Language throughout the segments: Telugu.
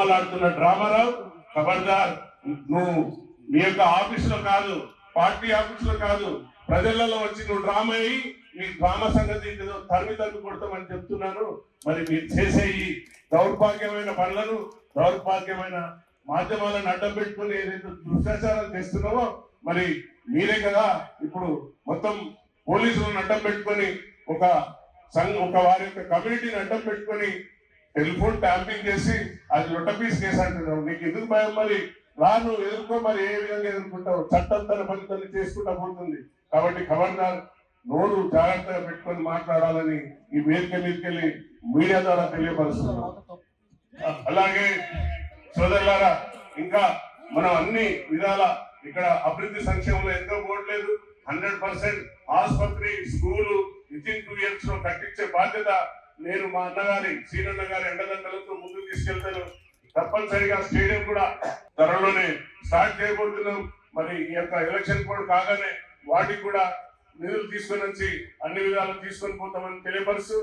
డ్రామాలు ఆడుతున్న డ్రామారావు, ఖబర్దార్. నువ్వు మీ యొక్క ఆఫీసులో కాదు, పార్టీ ఆఫీసులో కాదు, ప్రజలలో వచ్చి నువ్వు డ్రామా అయ్యి మీ డ్రామా సంగతి తరిమి కొడతామని చెప్తున్నాను. మరి మీరు చేసే ఈ దౌర్భాగ్యమైన పనులను, దౌర్భాగ్యమైన మాధ్యమాలను అడ్డం పెట్టుకుని ఏదైతే దుష్ప్రచారం చేస్తున్నావో, మరి మీరే కదా ఇప్పుడు మొత్తం పోలీసులను అడ్డం పెట్టుకొని ఒక వారి యొక్క కమ్యూనిటీని అడ్డం పెట్టుకొని టెలిఫోన్ ట్యాంపింగ్ చేసి అది లొట్టపీస్ కేసు అంటున్నావు. నీకు ఎందుకు భయం? మరి రాను ఎదుర్కో, మరి ఏ విధంగా ఎదుర్కొంటావు? చట్టం తన పని చేసుకుంటా పోతుంది. కాబట్టి ఖబర్దార్, నోరు జాగ్రత్తగా పెట్టుకొని మాట్లాడాలని ఈ వేదిక మీదకెళ్ళి మీడియా ద్వారా తెలియపరుస్తున్నాం. అలాగే సోదరులారా, ఇంకా మనం అన్ని విధాల ఇక్కడ అభివృద్ధి సంక్షేమంలో ఎందుకు పోవట్లేదు. 100% ఆసుపత్రి, స్కూలు వితిన్ 2 years లో కట్టించే బాధ్యత నేను మా అన్నగారి సీనన్న గారి అండదండలతో ముందుకు తీసుకెళ్తాను. తప్పనిసరిగా స్టేడియం కూడా త్వరలోనే స్టార్ట్ చేయబోతున్నాం. మరి ఈ యొక్క ఎలక్షన్ కోడ్ కాగానే వాటికి కూడా నిధులు తీసుకొని వచ్చి అన్ని విధాలు తీసుకొని పోతామని తెలియపరుస్తూ,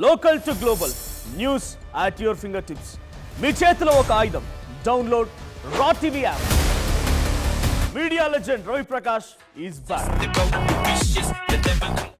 local to global news at your finger tips. మీ చేతిలో ఒక ఆయుధం. Download Raw TV app. Media legend Ravi Prakash is back.